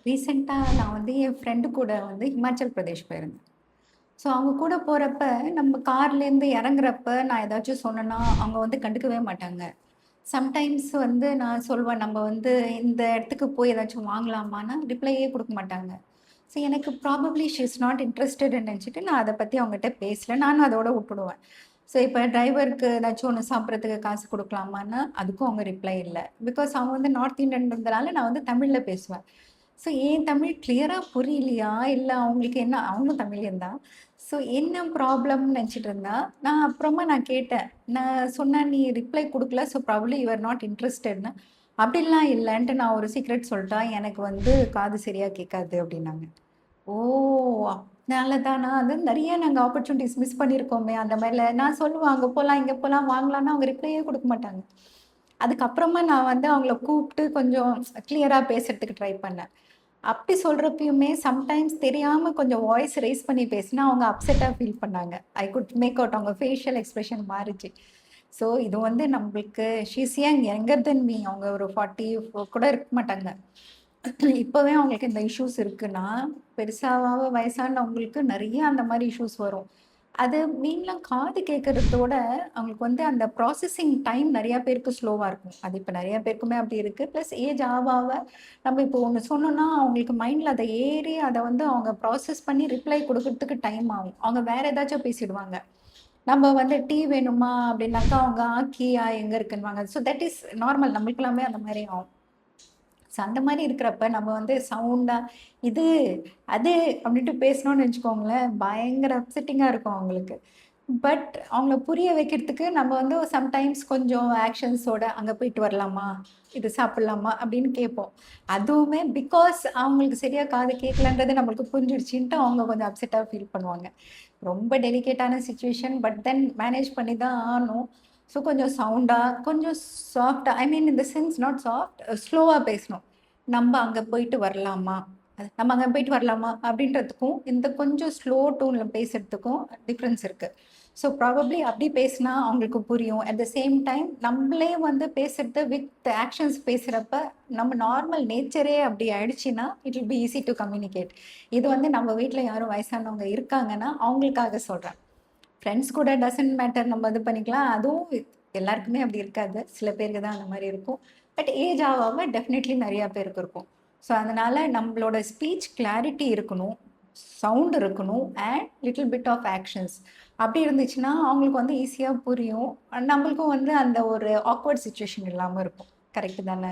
ரீசெண்டா நான் வந்து என் ஃப்ரெண்டு கூட வந்து ஹிமாச்சல் பிரதேஷ் போயிருந்தேன். ஸோ அவங்க கூட போறப்ப, நம்ம கார்லேருந்து இறங்குறப்ப நான் ஏதாச்சும் சொன்னேன்னா, அவங்க வந்து கண்டுக்கவே மாட்டாங்க. சம்டைம்ஸ் வந்து நான் சொல்வேன், "நம்ம வந்து இந்த இடத்துக்கு போய் ஏதாச்சும் வாங்கலாமான்னா?" ரிப்ளையே குடுக்க மாட்டாங்க. ஸோ எனக்கு ப்ராபப்ளி ஷி இஸ் நாட் இன்ட்ரஸ்டட்ன்னு நெனச்சுட்டு, நான் அத பத்தி அவங்ககிட்ட பேசல. நானும் அதோட வுட்டுடுவேன். ஸோ இப்ப டிரைவருக்கு ஏதாச்சும் ஒண்ணு சாப்பிடுறதுக்கு காசு குடுக்கலாமான்னா, அதுக்கும் அவங்க ரிப்ளை இல்ல. பிகாஸ் அவங்க வந்து நார்த் இந்தியன்றதுனால நான் வந்து தமிழ்ல பேசுவேன். ஸோ என் தமிழ் கிளியரா புரியலையா? இல்ல அவங்களுக்கு என்ன அவங்களும் தமிழியன் தான். ஸோ என்ன ப்ராப்ளம்னு நெனச்சுட்டு இருந்தா, நான் அப்புறமா கேட்டேன். நான் சொன்னேன், "நீ ரிப்ளை குடுக்கல. So probably you are not இன்ட்ரஸ்டட்ன்னு." "அப்படிலாம் இல்லன்ட்டு நான் ஒரு சீக்ரெட் சொல்ட்டா, எனக்கு வந்து காது சரியா கேட்காது." அப்படின்னாங்க. ஓ! அதனால தானா? அது நெறைய நாங்க ஆப்பர்ச்சுனிட்டீஸ் மிஸ் பண்ணியிருக்கோமே! அந்த மாரில நான் சொல்லுவேன், "அங்க போலாம், இங்க போலாம், வாங்கலாம்னா" அவங்க ரிப்ளையே குடுக்க மாட்டாங்க. அதுக்கப்புறமா நான் வந்து அவங்கள கூப்ட்டு கொஞ்சம் கிளியரா பேசுறதுக்கு ட்ரை பண்ணேன். அப்படி சொல்றப்பயுமே சம்டைம்ஸ் தெரியாம கொஞ்சம் வாய்ஸ் ரெய்ஸ் பண்ணி பேசினா, அவங்க அப்செட்டா ஃபீல் பண்ணாங்க. ஐ குட் மேக் அவுட் அவங்க ஃபேஷியல் எக்ஸ்பிரஷன் மாறுச்சு. ஸோ இது வந்து நம்பளுக்கு she is young, younger than me. அவங்க ஒரு 40 கூட இருக்க மாட்டாங்க. இப்பவே அவங்களுக்கு இந்த இஷ்யூஸ் இருக்குன்னா, பெருசாவாக வயசானவங்களுக்கு நெறைய அந்த மாரி இஷ்யூஸ் வரும். அது மெயின்லா காது கேட்கறதோட, அவங்களுக்கு வந்து அந்த ப்ராசஸிங் டைம் நெறைய பேருக்கு ஸ்லோவா இருக்கும். அது இப்ப நெறைய பேருக்குமே அப்படி இருக்கு. பிளஸ் ஏஜ் ஆவ ஆவ நம்ம இப்போ ஒண்ணு சொன்னோம்னா, அவங்களுக்கு மைண்ட்ல அத ஏறி அத வந்து அவங்க ப்ராசஸ் பண்ணி ரிப்ளை குடுக்கறதுக்கு டைம் ஆகும். அவங்க வேற ஏதாச்சும் பேசிடுவாங்க. நம்ம வந்து டீ வேணுமா? அப்படின்னாக்கா, அவங்க கீயா எங்க இருக்குன்னுவாங்க. So that is normal. நம்மளுக்கெல்லாமே அந்த மாரி ஆகும். ஸோ அந்த மாரி இருக்கிறப்ப நம்ம வந்து சவுண்டா, இது, அது அப்படின்ட்டு பேசினோம்னு வச்சுக்கோங்களேன், பயங்கர அப்செட்டிங்கா இருக்கும் அவங்களுக்கு. பட் அவங்கள புரிய வைக்கிறதுக்கு நம்ம வந்து சம்டைம்ஸ் கொஞ்சம் ஆக்ஷன்ஸோட "அங்க போயிட்டு வரலாமா? இது சாப்பிடலாமா?" அப்படின்னு கேட்போம். அதுவுமே பிகாஸ் அவங்களுக்கு சரியா காது கேட்கலன்றது நம்மளுக்கு புரிஞ்சிடுச்சுன்ட்டு அவங்க கொஞ்சம் அப்செட்டா ஃபீல் பண்ணுவாங்க. ரொம்ப டெலிகேட்டான சிச்சுவேஷன். பட் தென் மேனேஜ் பண்ணி தான் ஆகணும். ஸோ கொஞ்சம் சவுண்டா, கொஞ்சம் சாஃப்ட்டா ஐ மீன் இன் த சென்ஸ் நாட் சாஃப்ட் ஸ்லோவா பேசணும். "நம்ப அங்க போயிட்டு வரலாமா? நம்ம அங்க போயிட்டு வரலாமா?" அப்படின்றதுக்கும், இந்த கொஞ்சம் ஸ்லோ டோன்ல பேசுறதுக்கும் டிஃபரன்ஸ் இருக்கு. ஸோ ப்ராபப்ளி அப்படி பேசினா அவங்களுக்கு புரியும். அட் த சேம் டைம் நம்மளே வந்து பேசுறது வித் ஆக்ஷன்ஸ் பேசுறப்ப, நம்ம நார்மல் நேச்சரே அப்படி ஆயிடுச்சுன்னா, it will be easy to communicate. இது வந்து நம்ம வீட்ல யாரும் வயசானவங்க இருக்காங்கன்னா, அவங்களுக்காக சொல்றேன். ஃப்ரெண்ட்ஸ் கூட டசன்ட் மேட்டர் நம்ம இது பண்ணிக்கலாம். அதுவும் எல்லாருக்குமே அப்படி இருக்காது. சில பேருக்கு தான் அந்த மாரி இருக்கும். பட் ஏஜ் ஆவ ஆவ டெஃபினெட்லி நெறைய பேருக்கு இருக்கும். ஸோ அதனால நம்மளோட ஸ்பீச் கிளாரிட்டி இருக்கணும். சவுண்ட் இருக்கணும். And little bit of actions. அப்படி இருந்துச்சுன்னா, அவங்களுக்கு வந்து ஈஸியா புரியும். நம்மளுக்கும் வந்து அந்த ஒரு ஆக்வர்ட் சிச்சுவேஷன் இல்லாம இருக்கும். கரெக்ட் தானே?